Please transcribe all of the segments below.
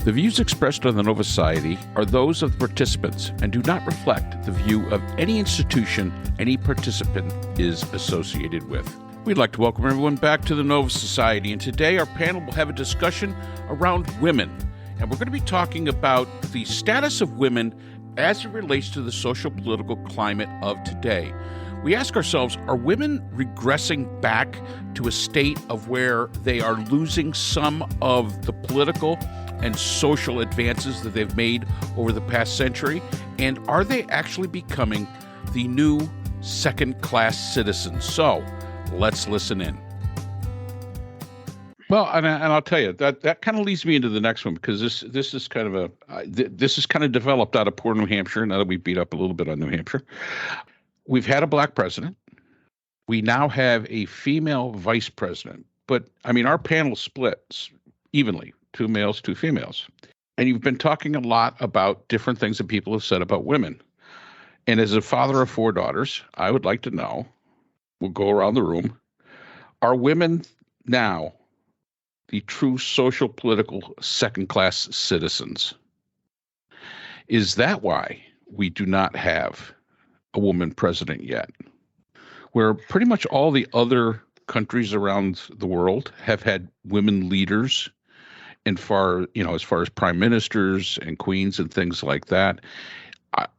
The views expressed on the Nova Society are those of the participants and do not reflect the view of any institution any participant is associated with. We'd like to welcome everyone back to the Nova Society, and today our panel will have a discussion around women. And we're going to be talking about the status of women as it relates to the social political climate of today. We ask ourselves, are women regressing back to a state of where they are losing some of the political and social advances that they've made over the past century? And are they actually becoming the new second-class citizens? So let's listen in. Well, and I'll tell you that kind of leads me into the next one, because this is kind of this is kind of developed out of poor New Hampshire. Now that we beat up a little bit on New Hampshire, we've had a black president. We now have a female vice president, but I mean our panel splits evenly, 2 males, 2 females, and you've been talking a lot about different things that people have said about women. And as a father of 4 daughters, I would like to know. We'll go around the room. Are women now the true social political second-class citizens? Is that why we do not have a woman president yet? Where pretty much all the other countries around the world have had women leaders, and as far as prime ministers and queens and things like that.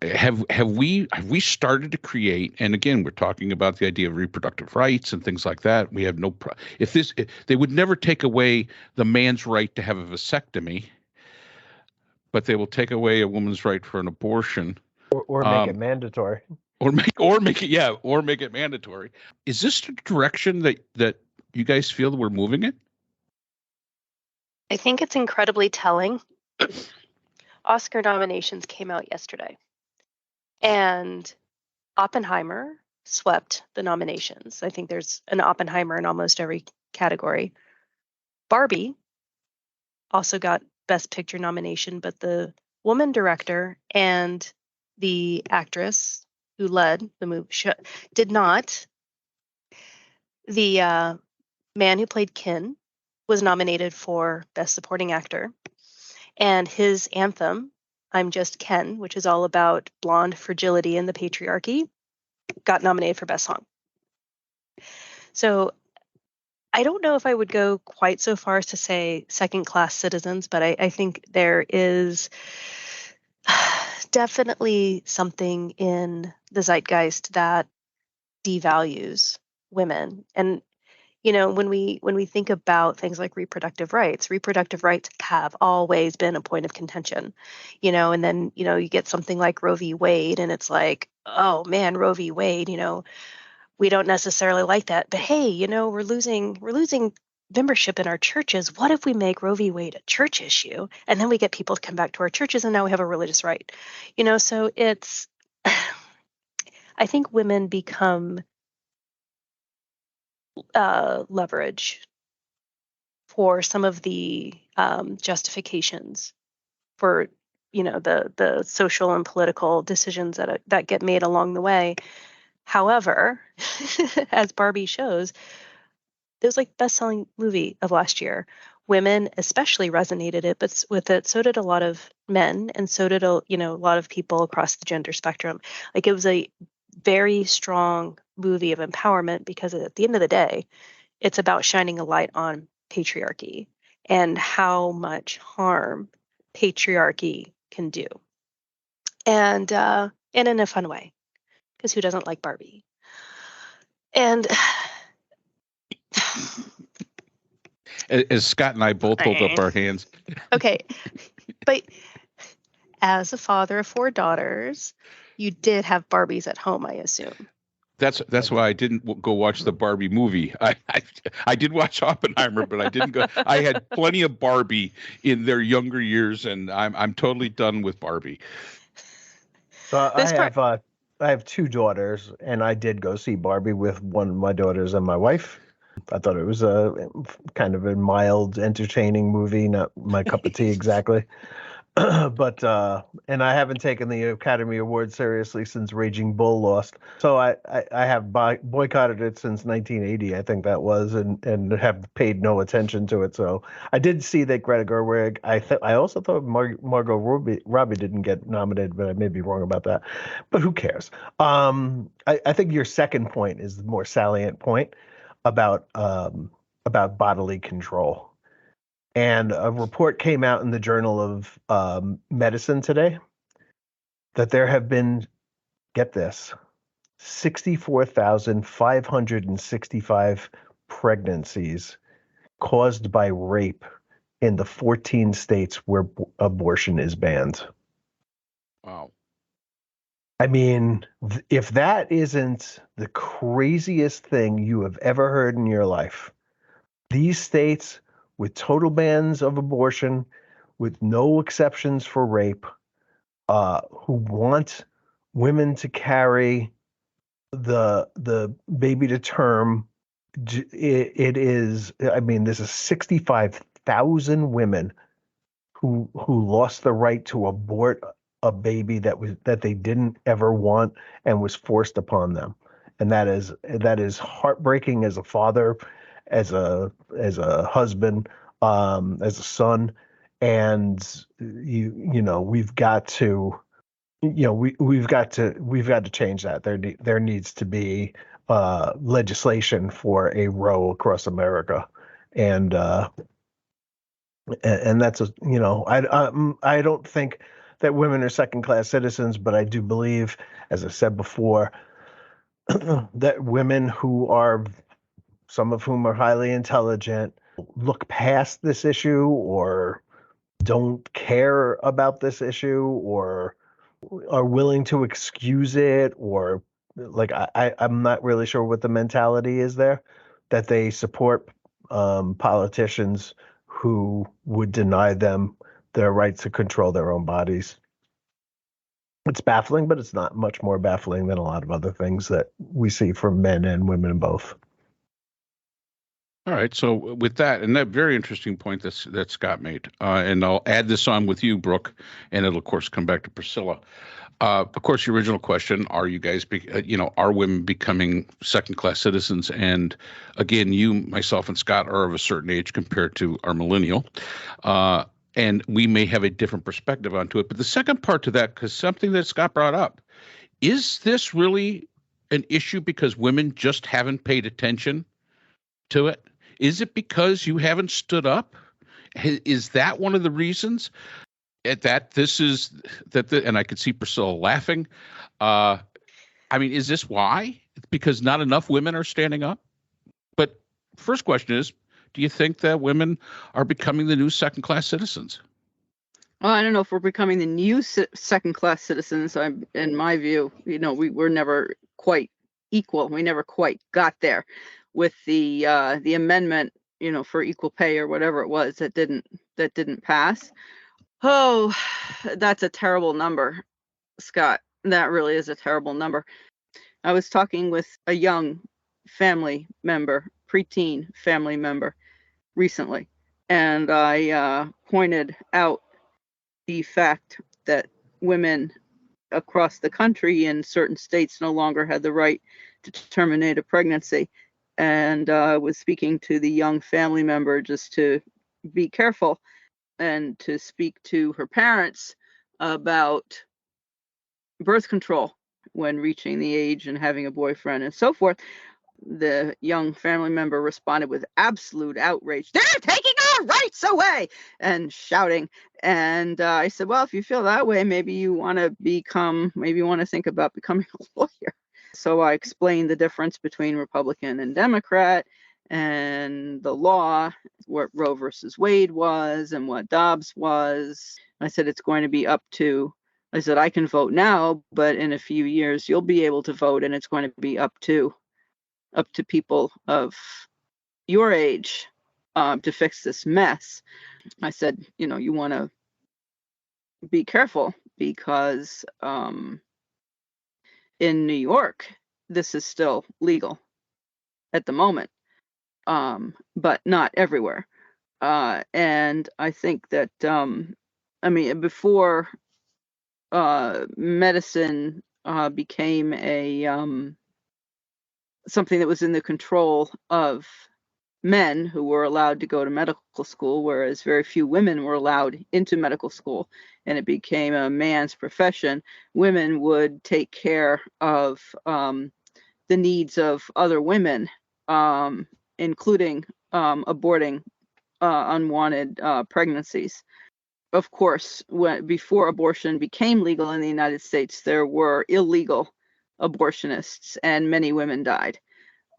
Have we started to create? And again, we're talking about the idea of reproductive rights and things like that. We have no if they would never take away the man's right to have a vasectomy, but they will take away a woman's right for an abortion, or make it mandatory, or make it mandatory. Is this the direction that you guys feel that we're moving in? I think it's incredibly telling. Oscar nominations came out yesterday, and Oppenheimer swept the nominations. I think there's an Oppenheimer in almost every category. Barbie also got Best Picture nomination, but the woman director and the actress who led the movie did not. The man who played Ken was nominated for Best Supporting Actor. And his anthem, I'm Just Ken, which is all about blonde fragility and the patriarchy, got nominated for Best Song. So I don't know if I would go quite so far as to say second-class citizens, but I think there is definitely something in the zeitgeist that devalues women. And when we think about things like reproductive rights have always been a point of contention, and then, you get something like Roe v. Wade, and it's like, oh man, Roe v. Wade, we don't necessarily like that, but hey, we're losing membership in our churches. What if we make Roe v. Wade a church issue? And then we get people to come back to our churches, and now we have a religious right, so it's, I think women become leverage for some of the justifications for the social and political decisions that get made along the way. However, as Barbie shows, it was like best-selling movie of last year. Women especially resonated with it. So did a lot of men, and so did a lot of people across the gender spectrum. Like, it was a very strong movie of empowerment, because at the end of the day, it's about shining a light on patriarchy and how much harm patriarchy can do, and in a fun way, because who doesn't like Barbie? And as Scott and I both hold up our hands. Okay, but as a father of 4 daughters, you did have Barbies at home, I assume. That's why I didn't go watch the Barbie movie. I did watch Oppenheimer, but I didn't go. I had plenty of Barbie in their younger years, and I'm totally done with Barbie. So I have 2 daughters, and I did go see Barbie with one of my daughters and my wife. I thought it was a kind of a mild, entertaining movie, not my cup of tea exactly. but and I haven't taken the Academy Award seriously since Raging Bull lost. So I have boycotted it since 1980, I think that was, and have paid no attention to it. So I did see that Greta Gerwig. I also thought Margot Robbie didn't get nominated, but I may be wrong about that. But who cares? I think your second point is the more salient point about bodily control. And a report came out in the Journal of Medicine today that there have been, get this, 64,565 pregnancies caused by rape in the 14 states where abortion is banned. Wow. I mean, if that isn't the craziest thing you have ever heard in your life, these states with total bans of abortion, with no exceptions for rape, who want women to carry the baby to term. It is. I mean, this is 65,000 women who lost the right to abort a baby that they didn't ever want and was forced upon them, and that is heartbreaking as a father, as a husband, as a son, and we've got to we've got to change that. There needs to be legislation for a Roe across America, and that's I don't think that women are second class citizens, but I do believe, as I said before, that women who are, some of whom are highly intelligent, look past this issue or don't care about this issue or are willing to excuse it, or like I'm not really sure what the mentality is there, that they support politicians who would deny them their right to control their own bodies. It's baffling, but it's not much more baffling than a lot of other things that we see from men and women both. All right. So with that, and that very interesting point that Scott made, and I'll add this on with you, Brooke, and it'll of course come back to Priscilla. Of course, the original question: are you guys, are women becoming second-class citizens? And again, you, myself, and Scott are of a certain age compared to our millennial, and we may have a different perspective onto it. But the second part to that, because something that Scott brought up, is this really an issue because women just haven't paid attention to it? Is it because you haven't stood up? Is that one of the reasons? And I could see Priscilla laughing. I mean, is this why? Because not enough women are standing up? But first question is, do you think that women are becoming the new second-class citizens? Well, I don't know if we're becoming the new second-class citizens. In my view, we were never quite equal. We never quite got there with the amendment, for equal pay or whatever it was that didn't pass. Oh, that's a terrible number, Scott. That really is a terrible number. I was talking with a young family member, preteen family member, recently, and I pointed out the fact that women across the country in certain states no longer had the right to terminate a pregnancy. And I was speaking to the young family member just to be careful and to speak to her parents about birth control when reaching the age and having a boyfriend and so forth. The young family member responded with absolute outrage. "They're taking our rights away!" and shouting. And I said, well, if you feel that way, maybe you want to think about becoming a lawyer. So I explained the difference between Republican and Democrat and the law, what Roe versus Wade was and what Dobbs was. I said, I said, I can vote now, but in a few years you'll be able to vote, and it's going to be up to people of your age to fix this mess. I said, you want to be careful because in New York, this is still legal at the moment, but not everywhere. And I think that I mean, before medicine became a something that was in the control of men who were allowed to go to medical school, whereas very few women were allowed into medical school, and it became a man's profession. Women would take care of the needs of other women, including aborting unwanted pregnancies. Of course, before abortion became legal in the United States, there were illegal abortionists, and many women died.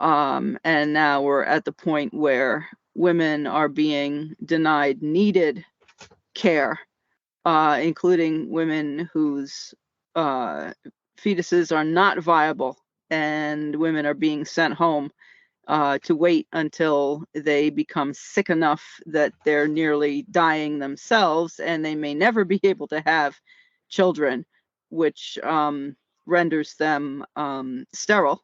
And now we're at the point where women are being denied needed care, including women whose fetuses are not viable, and women are being sent home to wait until they become sick enough that they're nearly dying themselves, and they may never be able to have children, which renders them sterile,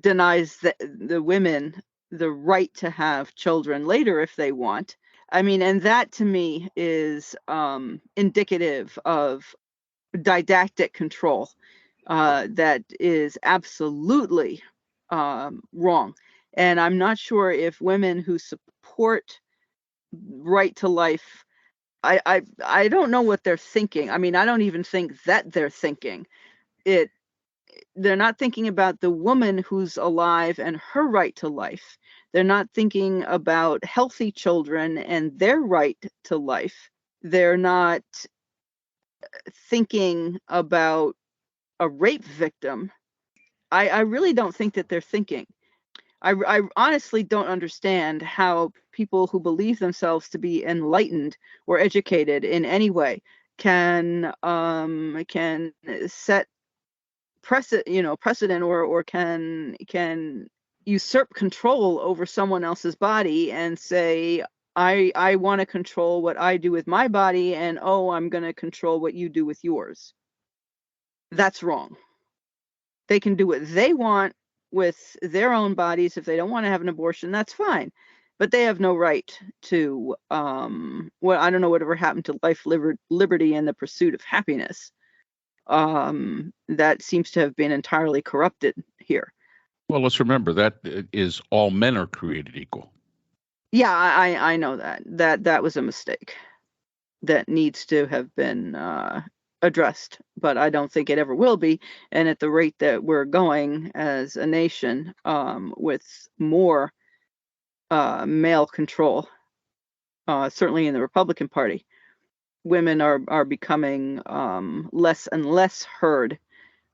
denies the women the right to have children later if they want. I mean, and that to me is indicative of didactic control that is absolutely wrong. And I'm not sure if women who support right to life, I don't know what they're thinking. I mean, I don't even think that they're thinking it. They're not thinking about the woman who's alive and her right to life. They're not thinking about healthy children and their right to life. They're not thinking about a rape victim. I really don't think that they're thinking. I honestly don't understand how people who believe themselves to be enlightened or educated in any way can set precedent or can usurp control over someone else's body and say, I want to control what I do with my body, and I'm going to control what you do with yours. That's wrong. They can do what they want with their own bodies. If they don't want to have an abortion, that's fine. But they have no right to, I don't know whatever happened to life, liberty, and the pursuit of happiness. That seems to have been entirely corrupted here. Well, let's remember that is all men are created equal. Yeah, I know that was a mistake that needs to have been addressed, but I don't think it ever will be. And at the rate that we're going as a nation, with more male control, certainly in the Republican Party, women are becoming less and less heard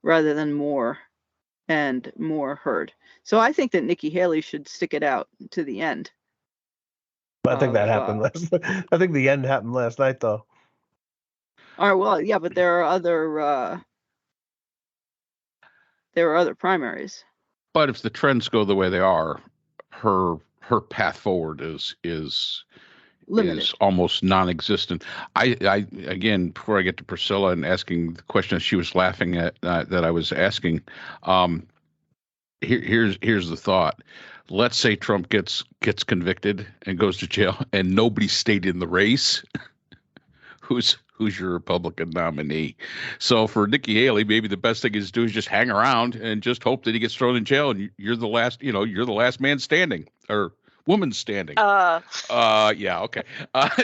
rather than more and more heard. So I think that Nikki Haley should stick it out to the end. I think that happened last. I think the end happened last night, though. All right, well, yeah, but there are other primaries. But if the trends go the way they are, her path forward is Limited. Is almost non-existent. I again, before I get to Priscilla and asking the question she was laughing at that I was asking, here's the thought. Let's say Trump gets convicted and goes to jail, and nobody stayed in the race. Who's your Republican nominee? So for Nikki Haley, maybe the best thing is to do is just hang around and just hope that he gets thrown in jail, and you're the last man standing, or woman standing. Yeah, okay.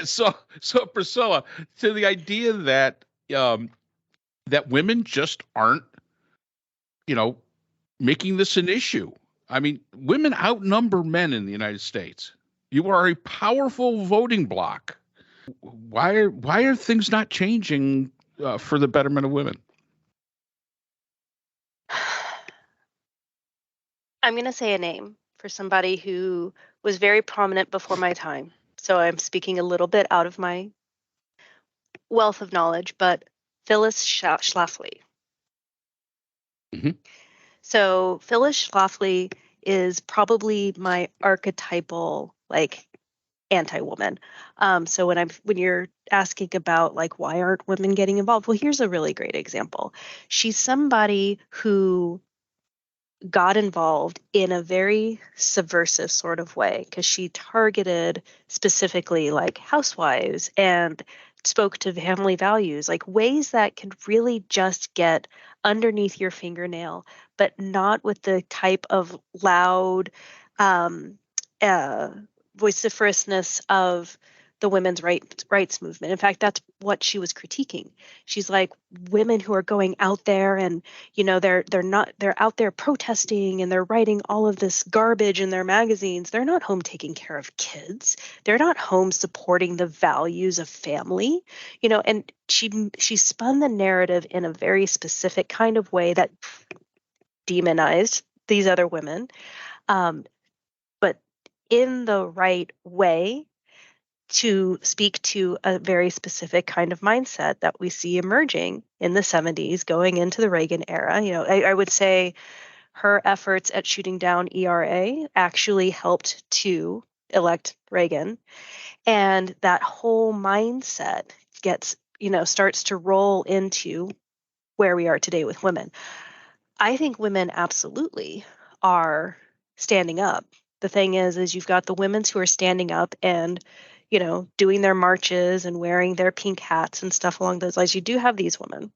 So Priscilla, to the idea that that women just aren't, making this an issue. I mean, women outnumber men in the United States. You are a powerful voting bloc. Why are things not changing for the betterment of women? I'm going to say a name for somebody who was very prominent before my time. So I'm speaking a little bit out of my wealth of knowledge, but Phyllis Schlafly. Mm-hmm. So Phyllis Schlafly is probably my archetypal anti-woman. So when you're asking about why aren't women getting involved, well, here's a really great example. She's somebody who got involved in a very subversive sort of way because she targeted specifically housewives and spoke to family values, like ways that could really just get underneath your fingernail, but not with the type of loud um, vociferousness of the women's rights movement. In fact, that's what she was critiquing. She's like, women who are going out there and, they're out there protesting and they're writing all of this garbage in their magazines. They're not home taking care of kids. They're not home supporting the values of family, and she spun the narrative in a very specific kind of way that demonized these other women, but in the right way, to speak to a very specific kind of mindset that we see emerging in the 70s going into the Reagan era. I would say her efforts at shooting down ERA actually helped to elect Reagan. And that whole mindset starts to roll into where we are today with women. I think women absolutely are standing up. The thing is you've got the women who are standing up and, doing their marches and wearing their pink hats and stuff along those lines. You do have these women.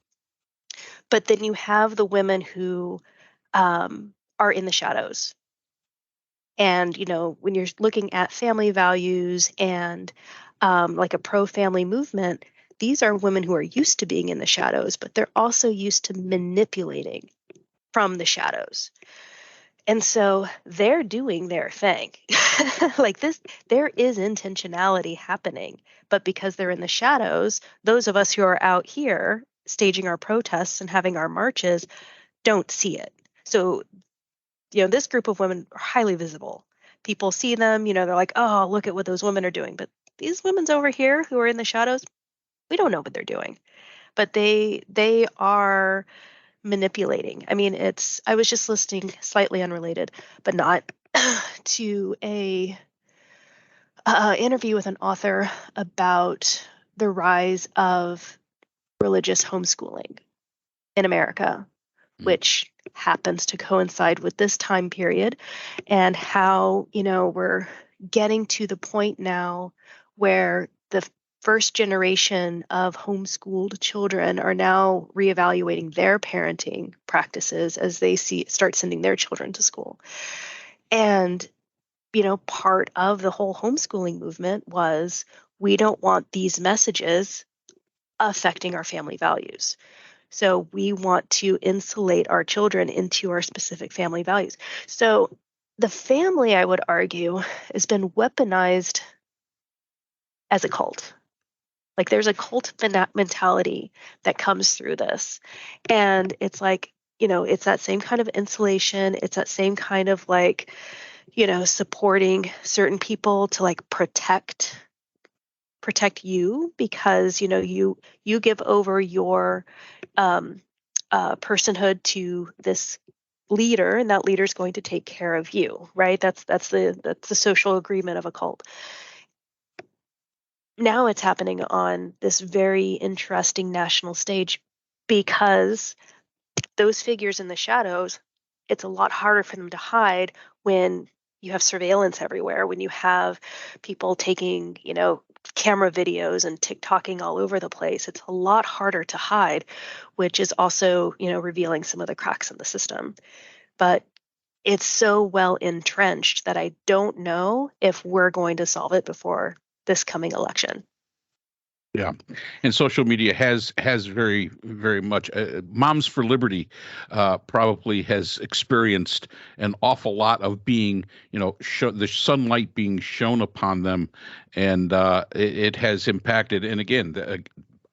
But then you have the women who are in the shadows. And, when you're looking at family values and like a pro-family movement, these are women who are used to being in the shadows, but they're also used to manipulating from the shadows. And so they're doing their thing. Like this, there is intentionality happening, but because they're in the shadows, those of us who are out here staging our protests and having our marches don't see it. So, this group of women are highly visible. People see them, they're like, oh, look at what those women are doing. But these women's over here who are in the shadows, we don't know what they're doing. But they are manipulating. I mean, I was just listening, slightly unrelated, but not, to a interview with an author about the rise of religious homeschooling in America, which happens to coincide with this time period, and how, we're getting to the point now where the first generation of homeschooled children are now reevaluating their parenting practices as they start sending their children to school. And, part of the whole homeschooling movement was, we don't want these messages affecting our family values. So we want to insulate our children into our specific family values. So the family, I would argue, has been weaponized as a cult. Like there's a cult mentality that comes through this. And it's like, it's that same kind of insulation. It's that same kind of like, supporting certain people to like protect you because, you give over your personhood to this leader, and that leader is going to take care of you, right? That's the social agreement of a cult. Now it's happening on this very interesting national stage because those figures in the shadows, it's a lot harder for them to hide when you have surveillance everywhere, when you have people taking, camera videos and TikToking all over the place. It's a lot harder to hide, which is also, revealing some of the cracks in the system. But it's so well entrenched that I don't know if we're going to solve it before this coming election. Yeah, and social media has very, very much. Moms for Liberty probably has experienced an awful lot of being, the sunlight being shown upon them, and it has impacted. And again,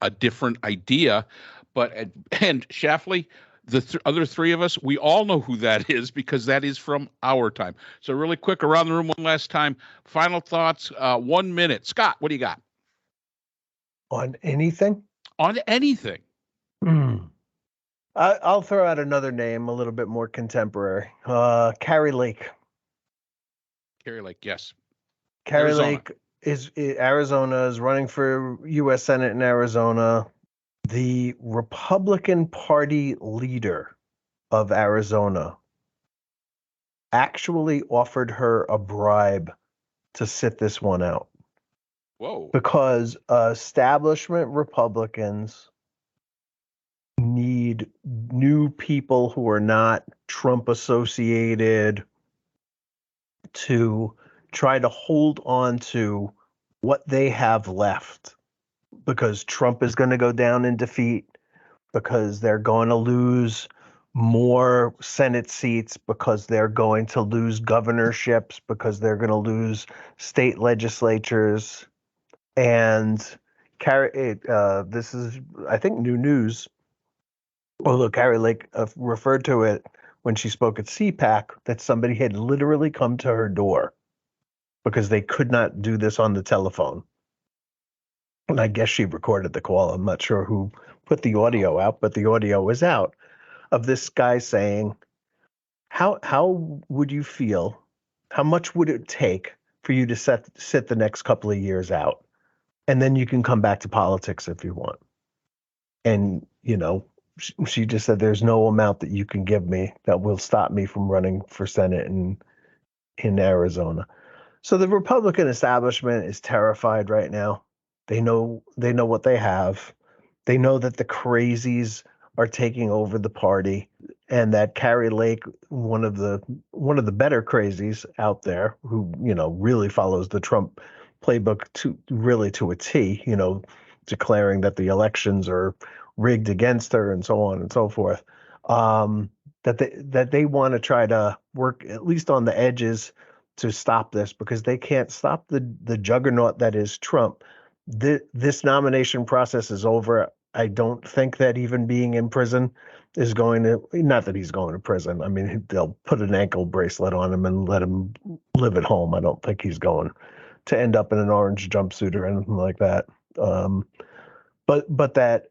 a different idea, and Shafley, the other three of us, we all know who that is because that is from our time. So really quick, around the room one last time. Final thoughts. 1 minute. Scott, what do you got? On anything? On anything. I'll throw out another name, a little bit more contemporary. Carrie Lake. Carrie Lake, yes. Carrie Arizona. Lake is Arizona, is running for U.S. Senate in Arizona. The Republican Party leader of Arizona actually offered her a bribe to sit this one out. Whoa. because establishment Republicans need new people who are not Trump associated to try to hold on to what they have left, because Trump is going to go down in defeat, because they're going to lose more Senate seats, because they're going to lose governorships, because they're going to lose state legislatures. And this is, I think, new news. Although Carrie Lake referred to it when she spoke at CPAC, that somebody had literally come to her door because they could not do this on the telephone. And I guess she recorded the call. I'm not sure who put the audio out, but the audio was out of this guy saying, how would you feel? How much would it take for you to sit the next couple of years out? And then you can come back to politics if you want. And, she just said, there's no amount that you can give me that will stop me from running for Senate in Arizona. So the Republican establishment is terrified right now. They know what they have. They know that the crazies are taking over the party, and that Carrie Lake, one of the better crazies out there, who really follows the Trump playbook to a T, declaring that the elections are rigged against her and so on and so forth. That they want to try to work at least on the edges to stop this, because they can't stop the juggernaut that is Trump. This nomination process is over. I don't think that even being in prison is going to, not that he's going to prison. I mean, they'll put an ankle bracelet on him and let him live at home. I don't think he's going to end up in an orange jumpsuit or anything like that. But that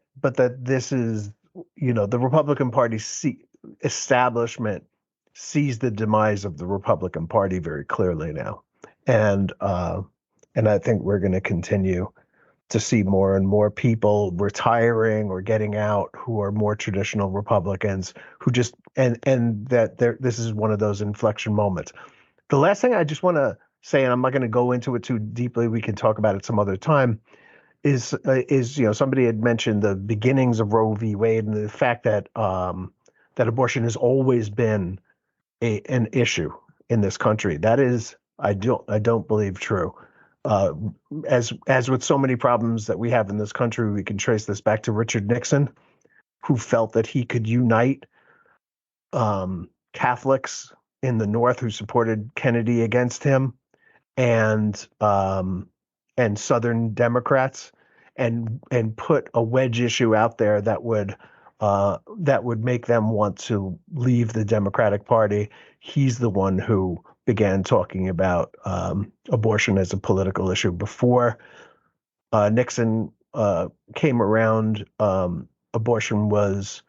this is, the Republican Party establishment sees the demise of the Republican Party very clearly now, and I think we're going to continue to see more and more people retiring or getting out who are more traditional Republicans, who just and that this is one of those inflection moments. The last thing I just want to say, and I'm not going to go into it too deeply, we can talk about it some other time, is somebody had mentioned the beginnings of Roe v. Wade and the fact that that abortion has always been an issue in this country. That is, I don't believe true. As with so many problems that we have in this country, we can trace this back to Richard Nixon, who felt that he could unite Catholics in the North who supported Kennedy against him, and Southern Democrats, and put a wedge issue out there that would make them want to leave the Democratic Party. He's the one who began talking about abortion as a political issue. Before Nixon came around, abortion was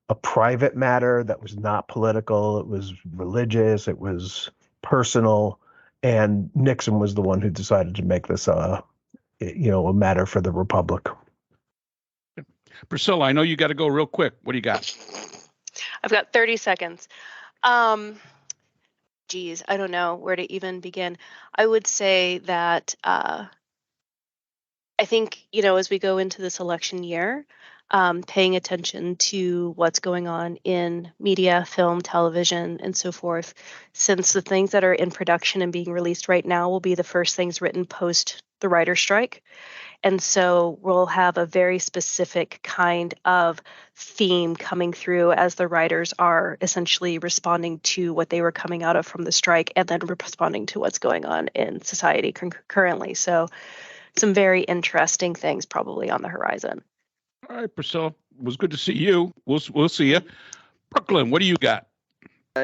a private matter that was not political. It was religious. It was personal. And Nixon was the one who decided to make this a matter for the Republic. Priscilla, I know you got to go real quick. What do you got? I've got 30 seconds. Geez, I don't know where to even begin. I would say that I think, as we go into this election year, paying attention to what's going on in media, film, television, and so forth, since the things that are in production and being released right now will be the first things written post the writer's strike. And so we'll have a very specific kind of theme coming through as the writers are essentially responding to what they were coming out of from the strike, and then responding to what's going on in society currently. So some very interesting things probably on the horizon. All right, Priscilla, it was good to see you. We'll see you. Brooklyn, what do you got?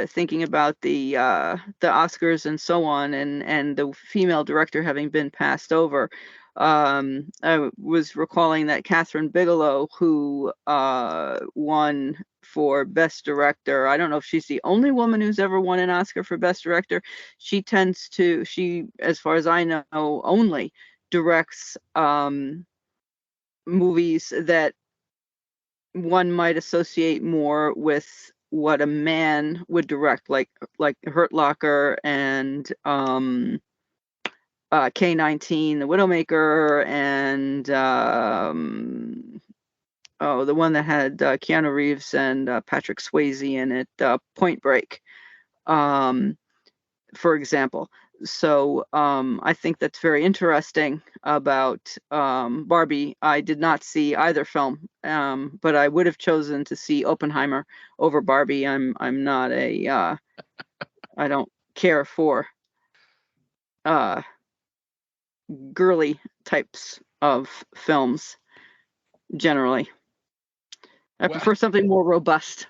Thinking about the Oscars and so on, and the female director having been passed over. I was recalling that Catherine Bigelow, who won for Best Director, I don't know if she's the only woman who's ever won an Oscar for Best Director. She, as far as I know, only directs movies that one might associate more with what a man would direct, like Hurt Locker and K-19, The Widowmaker, and the one that had Keanu Reeves and Patrick Swayze in it, Point Break, for example. So I think that's very interesting about Barbie. I did not see either film, but I would have chosen to see Oppenheimer over Barbie. I'm not a I don't care for girly types of films generally. I prefer something more robust,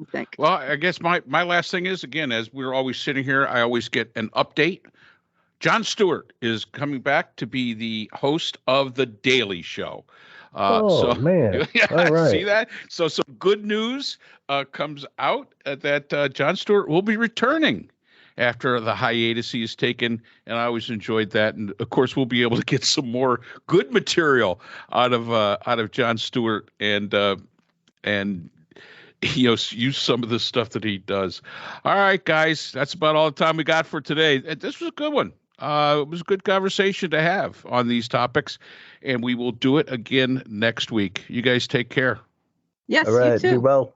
I think. Well, I guess my last thing is, again, as we're always sitting here, I always get an update. Jon Stewart is coming back to be the host of The Daily Show. Man. Yeah, All right. See that? So some good news comes out that Jon Stewart will be returning after the hiatus he has taken, and I always enjoyed that. And of course, we'll be able to get some more good material out of Jon Stewart and use some of the stuff that he does. All right, guys, that's about all the time we got for today. This was a good one. It was a good conversation to have on these topics, and we will do it again next week. You guys take care. Yes, all right, you too. Be well.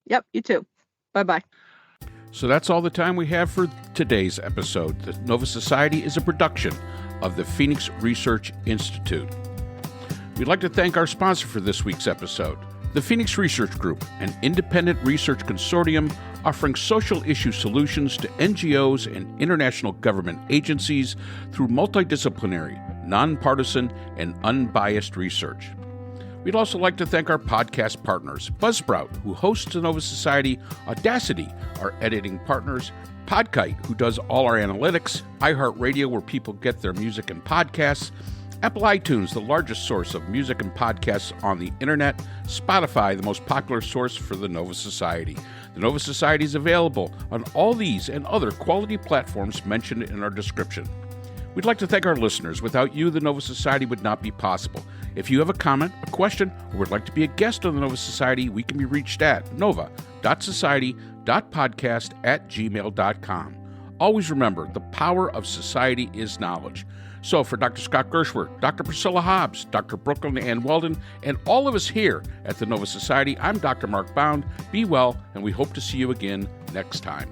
Yep, you too. Bye-bye. So that's all the time we have for today's episode. The Nova Society is a production of the Phoenix Research Institute. We'd like to thank our sponsor for this week's episode, the Phoenix Research Group, an independent research consortium offering social issue solutions to NGOs and international government agencies through multidisciplinary, nonpartisan, and unbiased research. We'd also like to thank our podcast partners, Buzzsprout, who hosts the Nova Society, Audacity, our editing partners, Podkite, who does all our analytics, iHeartRadio, where people get their music and podcasts, Apple iTunes, the largest source of music and podcasts on the internet, Spotify, the most popular source for the Nova Society. The Nova Society is available on all these and other quality platforms mentioned in our description. We'd like to thank our listeners. Without you, the Nova Society would not be possible. If you have a comment, a question, or would like to be a guest on the Nova Society, we can be reached at nova.society.podcast@gmail.com. Always remember, the power of society is knowledge. So for Dr. Scott Gershworth, Dr. Priscilla Hobbs, Dr. Brooklyn Ann Weldon, and all of us here at the Nova Society, I'm Dr. Mark Bound. Be well, and we hope to see you again next time.